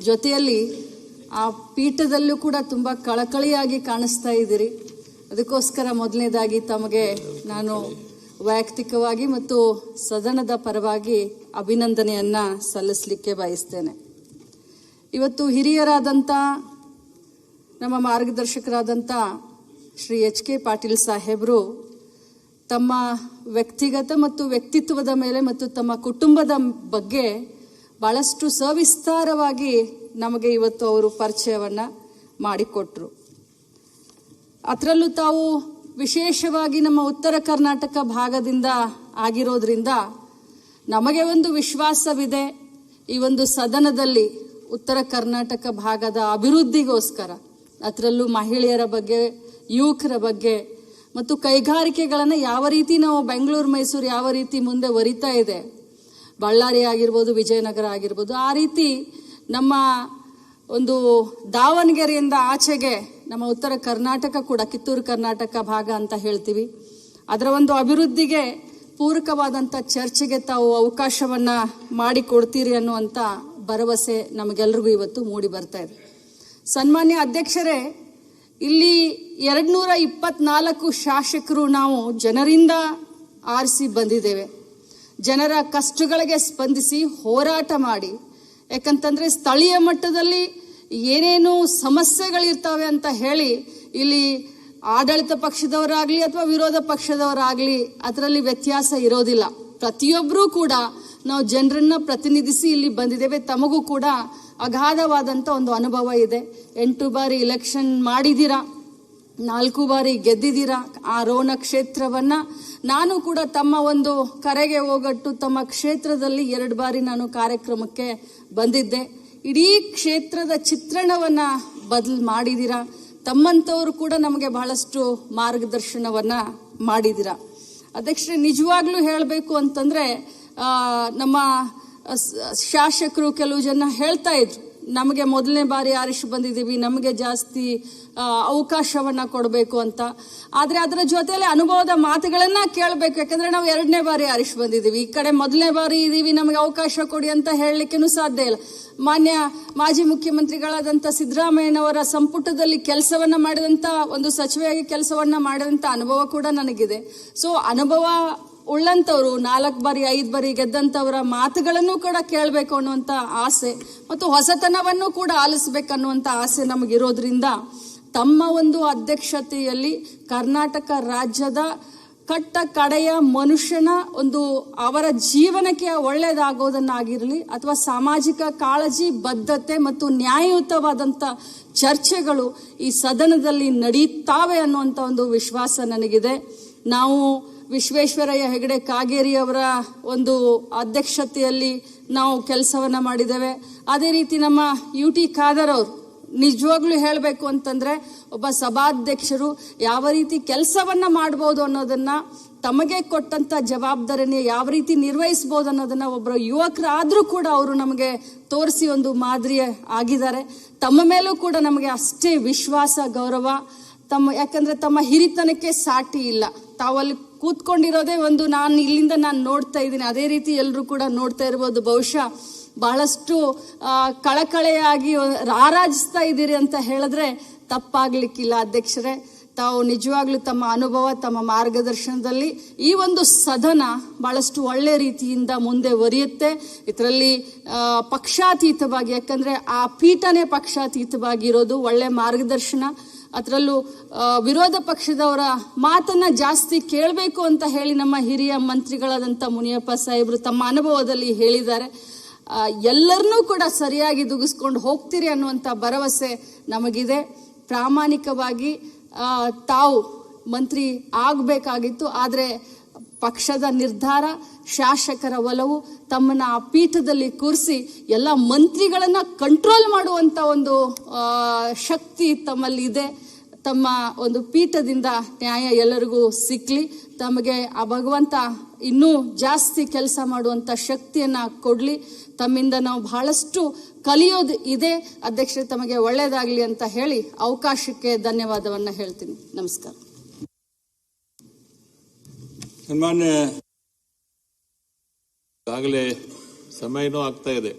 ಜೊತೆಯಲ್ಲಿ ಆ ಪೀಠದಲ್ಲೂ ಕೂಡ ತುಂಬ ಕಳಕಳಿಯಾಗಿ ಕಾಣಿಸ್ತಾ ಇದ್ದೀರಿ. ಅದಕ್ಕೋಸ್ಕರ ಮೊದಲನೇದಾಗಿ ತಮಗೆ ನಾನು ವೈಯಕ್ತಿಕವಾಗಿ ಮತ್ತು ಸದನದ ಪರವಾಗಿ ಅಭಿನಂದನೆಯನ್ನ ಸಲ್ಲಿಸಲಿಕ್ಕೆ ಬಯಸ್ತೇನೆ. ಇವತ್ತು ಹಿರಿಯರಾದಂಥ ನಮ್ಮ ಮಾರ್ಗದರ್ಶಕರಾದಂಥ ಶ್ರೀ ಎಚ್ ಕೆ ಪಾಟೀಲ್ ಸಾಹೇಬರು ತಮ್ಮ ವ್ಯಕ್ತಿಗತ ಮತ್ತು ವ್ಯಕ್ತಿತ್ವದ ಮೇಲೆ ಮತ್ತು ತಮ್ಮ ಕುಟುಂಬದ ಬಗ್ಗೆ ಬಹಳಷ್ಟು ಸವಿಸ್ತಾರವಾಗಿ ನಮಗೆ ಇವತ್ತು ಅವರು ಪರಿಚಯವನ್ನು ಮಾಡಿಕೊಟ್ರು. ಅದರಲ್ಲೂ ತಾವು ವಿಶೇಷವಾಗಿ ನಮ್ಮ ಉತ್ತರ ಕರ್ನಾಟಕ ಭಾಗದಿಂದ ಆಗಿರೋದ್ರಿಂದ ನಮಗೆ ಒಂದು ವಿಶ್ವಾಸವಿದೆ, ಈ ಒಂದು ಸದನದಲ್ಲಿ ಉತ್ತರ ಕರ್ನಾಟಕ ಭಾಗದ ಅಭಿವೃದ್ಧಿಗೋಸ್ಕರ, ಅದರಲ್ಲೂ ಮಹಿಳೆಯರ ಬಗ್ಗೆ, ಯುವಕರ ಬಗ್ಗೆ ಮತ್ತು ಕೈಗಾರಿಕೆಗಳನ್ನು ಯಾವ ರೀತಿ ನಾವು ಬೆಂಗಳೂರು ಮೈಸೂರು ಯಾವ ರೀತಿ ಮುಂದೆ ವರಿತಾ ಇದೆ, ಬಳ್ಳಾರಿ ಆಗಿರ್ಬೋದು, ವಿಜಯನಗರ ಆಗಿರ್ಬೋದು, ಆ ರೀತಿ ನಮ್ಮ ಒಂದು ದಾವಣಗೆರೆಯಿಂದ ಆಚೆಗೆ ನಮ್ಮ ಉತ್ತರ ಕರ್ನಾಟಕ ಕೂಡ ಕಿತ್ತೂರು ಕರ್ನಾಟಕ ಭಾಗ ಅಂತ ಹೇಳ್ತೀವಿ, ಅದರ ಒಂದು ಅಭಿವೃದ್ಧಿಗೆ ಪೂರಕವಾದಂಥ ಚರ್ಚೆಗೆ ತಾವು ಅವಕಾಶವನ್ನು ಮಾಡಿಕೊಡ್ತೀರಿ ಅನ್ನುವಂಥ ಭರವಸೆ ನಮಗೆಲ್ಲರಿಗೂ ಇವತ್ತು ಮೂಡಿ ಬರ್ತಾ ಇದೆ. ಸನ್ಮಾನ್ಯ ಅಧ್ಯಕ್ಷರೇ, ಇಲ್ಲಿ 224 ಶಾಸಕರು ನಾವು ಜನರಿಂದ ಆರಿಸಿ ಬಂದಿದ್ದೇವೆ. ಜನರ ಕಷ್ಟಗಳಿಗೆ ಸ್ಪಂದಿಸಿ ಹೋರಾಟ ಮಾಡಿ, ಯಾಕಂತಂದ್ರೆ ಸ್ಥಳೀಯ ಮಟ್ಟದಲ್ಲಿ ಏನೇನು ಸಮಸ್ಯೆಗಳಿರ್ತಾವೆ ಅಂತ ಹೇಳಿ ಇಲ್ಲಿ ಆಡಳಿತ ಪಕ್ಷದವರಾಗ್ಲಿ ಅಥವಾ ವಿರೋಧ ಪಕ್ಷದವರಾಗ್ಲಿ ಅದರಲ್ಲಿ ವ್ಯತ್ಯಾಸ ಇರೋದಿಲ್ಲ. ಪ್ರತಿಯೊಬ್ಬರೂ ಕೂಡ ನಾವು ಜನರನ್ನ ಪ್ರತಿನಿಧಿಸಿ ಇಲ್ಲಿ ಬಂದಿದ್ದೇವೆ. ತಮಗೂ ಕೂಡ ಅಗಾಧವಾದಂಥ ಒಂದು ಅನುಭವ ಇದೆ. 8 ಬಾರಿ ಇಲೆಕ್ಷನ್ ಮಾಡಿದ್ದೀರಾ, 4 ಬಾರಿ ಗೆದ್ದಿದ್ದೀರಾ ಆ ರೋಣ ಕ್ಷೇತ್ರವನ್ನ. ನಾನು ಕೂಡ ತಮ್ಮ ಒಂದು ಕರೆಗೆ ಹೋಗಟ್ಟು ತಮ್ಮ ಕ್ಷೇತ್ರದಲ್ಲಿ 2 ಬಾರಿ ನಾನು ಕಾರ್ಯಕ್ರಮಕ್ಕೆ ಬಂದಿದ್ದೆ. ಇಡೀ ಕ್ಷೇತ್ರದ ಚಿತ್ರಣವನ್ನ ಬದಲು ಮಾಡಿದ್ದೀರಾ. ತಮ್ಮಂಥವರು ಕೂಡ ನಮಗೆ ಬಹಳಷ್ಟು ಮಾರ್ಗದರ್ಶನವನ್ನ ಮಾಡಿದ್ದೀರಾ. ಅಧ್ಯಕ್ಷರೇ, ನಿಜವಾಗ್ಲೂ ಹೇಳಬೇಕು ಅಂತಂದ್ರೆ ನಮ್ಮ ಶಾಸಕರು ಕೆಲವು ಜನ ಹೇಳ್ತಾ ಇದ್ರು, ನಮಗೆ ಮೊದಲನೇ ಬಾರಿ ಆರಿಸಿ ಬಂದಿದ್ದೀವಿ, ನಮಗೆ ಜಾಸ್ತಿ ಅವಕಾಶವನ್ನ ಕೊಡಬೇಕು ಅಂತ. ಆದ್ರೆ ಅದರ ಜೊತೆಯಲ್ಲಿ ಅನುಭವದ ಮಾತುಗಳನ್ನ ಕೇಳಬೇಕು. ಯಾಕಂದ್ರೆ ನಾವು 2ನೇ ಬಾರಿ ಆರಿಸಿ ಬಂದಿದ್ದೀವಿ, ಈ ಕಡೆ ಮೊದಲನೇ ಬಾರಿ ಇದೀವಿ, ನಮಗೆ ಅವಕಾಶ ಕೊಡಿ ಅಂತ ಹೇಳಲಿಕ್ಕೇನು ಸಾಧ್ಯ ಇಲ್ಲ. ಮಾನ್ಯ ಮಾಜಿ ಮುಖ್ಯಮಂತ್ರಿಗಳಾದಂಥ ಸಿದ್ದರಾಮಯ್ಯನವರ ಸಂಪುಟದಲ್ಲಿ ಕೆಲಸವನ್ನ ಮಾಡಿದಂತ ಒಂದು ಸಚಿವೆಯಾಗಿ ಕೆಲಸವನ್ನ ಮಾಡಿದಂತ ಅನುಭವ ಕೂಡ ನನಗಿದೆ. ಸೊ ಅನುಭವ ಉಳ್ಳಂತವರು 4 ಬಾರಿ 5 ಬಾರಿ ಗೆದ್ದಂತವರ ಮಾತುಗಳನ್ನು ಕೂಡ ಕೇಳಬೇಕು ಅನ್ನುವಂತ ಆಸೆ ಮತ್ತು ಹೊಸತನವನ್ನು ಕೂಡ ಆಲಿಸಬೇಕನ್ನುವಂತ ಆಸೆ ನಮಗಿರೋದ್ರಿಂದ ತಮ್ಮ ಒಂದು ಅಧ್ಯಕ್ಷತೆಯಲ್ಲಿ ಕರ್ನಾಟಕ ರಾಜ್ಯದ ಕಟ್ಟ ಕಡೆಯ ಮನುಷ್ಯನ ಒಂದು ಅವರ ಜೀವನಕ್ಕೆ ಒಳ್ಳೆಯದಾಗೋದನ್ನಾಗಿರಲಿ ಅಥವಾ ಸಾಮಾಜಿಕ ಕಾಳಜಿ, ಬದ್ಧತೆ ಮತ್ತು ನ್ಯಾಯಯುತವಾದಂಥ ಚರ್ಚೆಗಳು ಈ ಸದನದಲ್ಲಿ ನಡೆಯುತ್ತಾವೆ ಅನ್ನುವಂಥ ಒಂದು ವಿಶ್ವಾಸ ನನಗಿದೆ. ನಾವು ವಿಶ್ವೇಶ್ವರಯ್ಯ ಹೆಗಡೆ ಕಾಗೇರಿ ಅವರ ಒಂದು ಅಧ್ಯಕ್ಷತೆಯಲ್ಲಿ ನಾವು ಕೆಲಸವನ್ನ ಮಾಡಿದ್ದೇವೆ. ಅದೇ ರೀತಿ ನಮ್ಮ UT ಖಾದರ್ ಅವರು, ನಿಜವಾಗ್ಲೂ ಹೇಳಬೇಕು ಅಂತಂದ್ರೆ ಒಬ್ಬ ಸಭಾಧ್ಯಕ್ಷರು ಯಾವ ರೀತಿ ಕೆಲಸವನ್ನ ಮಾಡಬಹುದು ಅನ್ನೋದನ್ನ, ತಮಗೆ ಕೊಟ್ಟಂತ ಜವಾಬ್ದಾರಿನ ಯಾವ ರೀತಿ ನಿರ್ವಹಿಸಬಹುದು ಅನ್ನೋದನ್ನ ಒಬ್ಬರು ಯುವಕರಾದ್ರೂ ಕೂಡ ಅವರು ನಮಗೆ ತೋರಿಸಿ ಒಂದು ಮಾದರಿ ಆಗಿದ್ದಾರೆ. ತಮ್ಮ ಮೇಲೂ ಕೂಡ ನಮಗೆ ಅಷ್ಟೇ ವಿಶ್ವಾಸ, ಗೌರವ. ಯಾಕಂದ್ರೆ ತಮ್ಮ ಹಿರಿತನಕ್ಕೆ ಸಾಟಿ ಇಲ್ಲ. ತಾವಲ್ಲಿ ಕೂತ್ಕೊಂಡಿರೋದೇ ಒಂದು, ನಾನು ಇಲ್ಲಿಂದ ನೋಡ್ತಾ ಇದ್ದೀನಿ, ಅದೇ ರೀತಿ ಎಲ್ಲರೂ ಕೂಡ ನೋಡ್ತಾ ಇರ್ಬೋದು. ಬಹುಶಃ ಬಹಳಷ್ಟು ಕಳಕಳೆಯಾಗಿ ರಾರಾಜಿಸ್ತಾ ಇದ್ದೀರಿ ಅಂತ ಹೇಳಿದ್ರೆ ತಪ್ಪಾಗ್ಲಿಕ್ಕಿಲ್ಲ. ಅಧ್ಯಕ್ಷರೇ, ತಾವು ನಿಜವಾಗ್ಲೂ ತಮ್ಮ ಅನುಭವ, ತಮ್ಮ ಮಾರ್ಗದರ್ಶನದಲ್ಲಿ ಈ ಒಂದು ಸದನ ಬಹಳಷ್ಟು ಒಳ್ಳೆ ರೀತಿಯಿಂದ ಮುಂದೆ ಒರಿಯುತ್ತೆ. ಇದರಲ್ಲಿ ಪಕ್ಷಾತೀತವಾಗಿ, ಯಾಕಂದ್ರೆ ಆ ಪೀಠನೇ ಪಕ್ಷಾತೀತವಾಗಿರೋದು, ಒಳ್ಳೆ ಮಾರ್ಗದರ್ಶನ. ಅದರಲ್ಲೂ ವಿರೋಧ ಪಕ್ಷದವರ ಮಾತನ್ನ ಜಾಸ್ತಿ ಕೇಳಬೇಕು ಅಂತ ಹೇಳಿ ನಮ್ಮ ಹಿರಿಯ ಮಂತ್ರಿಗಳಾದಂಥ ಮುನಿಯಪ್ಪ ಸಾಹೇಬರು ತಮ್ಮ ಅನುಭವದಲ್ಲಿ ಹೇಳಿದ್ದಾರೆ. ಎಲ್ಲರನ್ನೂ ಕೂಡ ಸರಿಯಾಗಿ ದುಗಿಸ್ಕೊಂಡು ಹೋಗ್ತೀರಿ ಅನ್ನುವಂಥ ಭರವಸೆ ನಮಗಿದೆ. ಪ್ರಾಮಾಣಿಕವಾಗಿ ತಾವು ಮಂತ್ರಿ ಆಗಬೇಕಾಗಿತ್ತು, ಆದರೆ ಪಕ್ಷದ ನಿರ್ಧಾರ, ಶಾಸಕರ ಒಲವು ತಮ್ಮನ್ನ ಆ ಪೀಠದಲ್ಲಿ ಕೂರಿಸಿ ಎಲ್ಲ ಮಂತ್ರಿಗಳನ್ನ ಕಂಟ್ರೋಲ್ ಮಾಡುವಂತ ಒಂದು ಶಕ್ತಿ ತಮ್ಮಲ್ಲಿ ಇದೆ. ತಮ್ಮ ಒಂದು ಪೀಠದಿಂದ ನ್ಯಾಯ ಎಲ್ಲರಿಗೂ ಸಿಕ್ಲಿ, ತಮಗೆ ಆ ಭಗವಂತ ಇನ್ನೂ ಜಾಸ್ತಿ ಕೆಲಸ ಮಾಡುವಂತ ಶಕ್ತಿಯನ್ನ ಕೊಡ್ಲಿ. ತಮ್ಮಿಂದ ನಾವು ಬಹಳಷ್ಟು ಕಲಿಯೋದು ಇದೆ. ಅಧ್ಯಕ್ಷರೇ, ತಮಗೆ ಒಳ್ಳೆಯದಾಗಲಿ ಅಂತ ಹೇಳಿ ಅವಕಾಶಕ್ಕೆ ಧನ್ಯವಾದವನ್ನ ಹೇಳ್ತೀನಿ. ನಮಸ್ಕಾರ. ಸನ್ಮಾನ್ಯ, ಆಗಲೇ ಸಮಯನೂ ಆಗ್ತಾ ಇದೆ.